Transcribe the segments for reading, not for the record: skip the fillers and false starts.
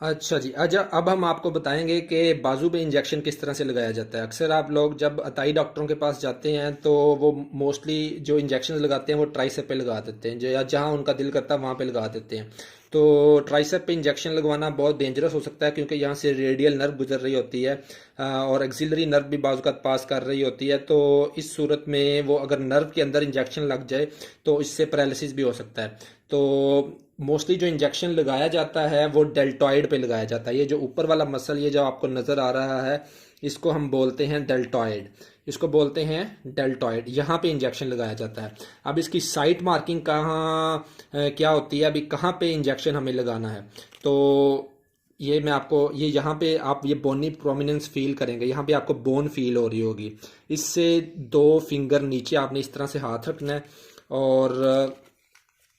अच्छा जी। अच्छा, अब हम आपको बताएंगे कि बाजू पे इंजेक्शन किस तरह से लगाया जाता है। अक्सर आप लोग जब अताई डॉक्टरों के पास जाते हैं तो वो मोस्टली जो इंजेक्शन लगाते हैं वो ट्राइसेप पे लगा देते हैं, जो या जहां उनका दिल करता है वहां पे लगा देते हैं। तो ट्राइसेप पे इंजेक्शन लगवाना बहुत डेंजरस हो सकता है, क्योंकि यहाँ से रेडियल नर्व गुजर रही होती है और एक्सिलरी नर्व भी बाजू का पास कर रही होती है। तो इस सूरत में वो अगर नर्व के अंदर इंजेक्शन लग जाए तो इससे पैरालिसिस भी हो सकता है। तो मोस्टली जो इंजेक्शन लगाया जाता है वो डेल्टॉइड पे लगाया जाता है। ये जो ऊपर वाला मसल ये जो आपको नज़र आ रहा है, इसको हम बोलते हैं डेल्टॉइड। इसको बोलते हैं डेल्टॉइड। यहाँ पे इंजेक्शन लगाया जाता है। अब इसकी साइट मार्किंग कहाँ क्या होती है, अभी कहाँ पे इंजेक्शन हमें लगाना है, तो ये मैं आपको, ये यहाँ पे आप ये बोनी प्रोमिनेंस फील करेंगे। यहाँ पे आपको बोन फील हो रही होगी। इससे 2 फिंगर नीचे आपने इस तरह से हाथ रखना है, और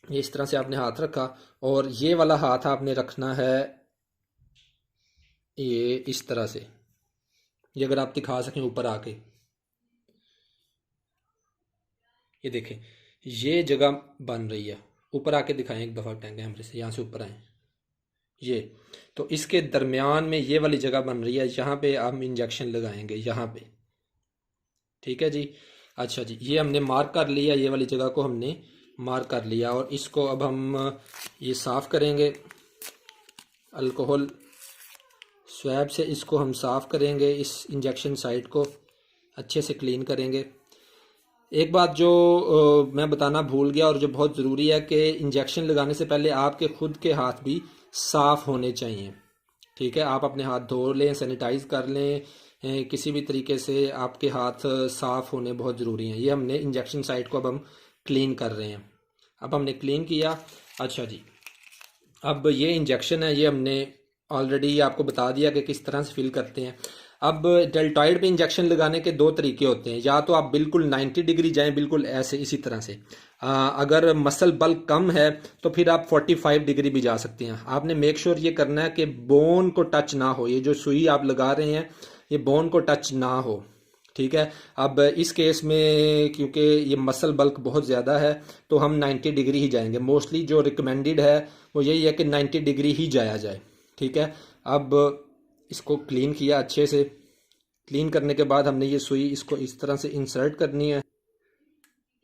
ये इस तरह से आपने हाथ रखा, और ये वाला हाथ आपने रखना है ये इस तरह से। ये अगर आप दिखा सकें ऊपर आके, ये देखें, ये जगह बन रही है। ऊपर आके दिखाएं एक दफ़ा कैमरे से, यहाँ से ऊपर आए। ये, तो इसके दरमियान में ये वाली जगह बन रही है, यहाँ पे हम इंजेक्शन लगाएंगे, यहाँ पे। ठीक है जी। अच्छा जी, ये हमने मार्क कर लिया, ये वाली जगह को हमने मार्क कर लिया, और इसको अब हम ये साफ़ करेंगे अल्कोहल स्वैब से। इसको हम साफ़ करेंगे, इस इंजेक्शन साइट को अच्छे से क्लीन करेंगे। एक बात जो मैं बताना भूल गया और जो बहुत ज़रूरी है कि इंजेक्शन लगाने से पहले आपके खुद के हाथ भी साफ़ होने चाहिए। ठीक है, आप अपने हाथ धो लें, सैनिटाइज कर लें, किसी भी तरीके से आपके हाथ साफ़ होने बहुत ज़रूरी हैं। ये हमने इंजेक्शन साइट को अब हम क्लीन कर रहे हैं। अब हमने क्लीन किया। अच्छा जी, अब ये इंजेक्शन है, ये हमने ऑलरेडी आपको बता दिया कि किस तरह से फिल करते हैं। अब डेल्टॉइड पे इंजेक्शन लगाने के 2 तरीके होते हैं। या तो आप बिल्कुल 90 डिग्री जाएं, बिल्कुल ऐसे इसी तरह से। अगर मसल बल्क कम है तो फिर आप 45 डिग्री भी जा सकते हैं। आपने मेक श्योर ये करना है कि बोन को टच ना हो, ये जो सुई आप लगा रहे हैं ये बोन को टच ना हो। ठीक है। अब इस केस में क्योंकि ये मसल बल्क बहुत ज़्यादा है तो हम 90 डिग्री ही जाएंगे। मोस्टली जो रिकमेंडेड है वो यही है कि 90 डिग्री ही जाया जाए। ठीक है। अब इसको क्लीन किया अच्छे से। क्लीन करने के बाद हमने ये सुई इसको इस तरह से इंसर्ट करनी है।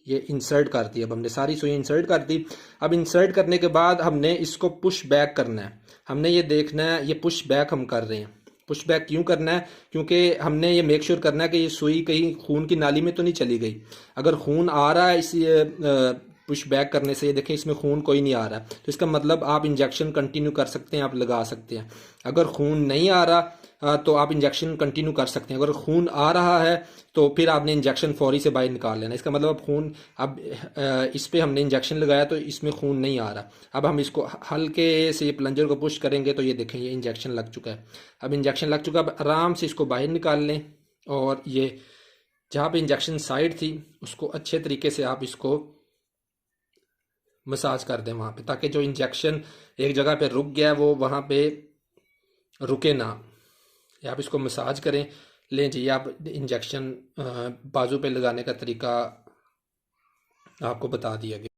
ये इंसर्ट कर दी, अब हमने सारी सुई इंसर्ट कर दी। अब इंसर्ट करने के बाद हमने इसको पुश बैक करना है। हमने ये देखना है, ये पुश बैक हम कर रहे हैं। पुश बैक क्यों करना है? क्योंकि हमने ये मेक श्योर करना है कि ये सुई कहीं खून की नाली में तो नहीं चली गई। अगर खून आ रहा है इस पुश बैक करने से, ये देखें इसमें खून कोई नहीं आ रहा, तो इसका मतलब आप इंजेक्शन कंटिन्यू कर सकते हैं, आप लगा सकते हैं। अगर खून नहीं आ रहा तो आप इंजेक्शन कंटिन्यू कर सकते हैं। अगर खून आ रहा है तो फिर आपने इंजेक्शन फौरी से बाहर निकाल लेना। इसका मतलब अब खून, अब इस पे हमने इंजेक्शन लगाया तो इसमें खून नहीं आ रहा। अब हम इसको हल्के से प्लंजर को पुश करेंगे तो ये देखें ये इंजेक्शन लग चुका है। अब इंजेक्शन लग चुका है, अब आराम से इसको बाहर निकाल लें, और ये जहाँ पे इंजेक्शन साइड थी उसको अच्छे तरीके से आप इसको मसाज कर दें वहाँ पे, ताकि जो इंजेक्शन एक जगह पे रुक गया है वो वहाँ पे रुके ना। या आप इसको मसाज करें। लें जी, आप इंजेक्शन बाजू पे लगाने का तरीका आपको बता दिया गया।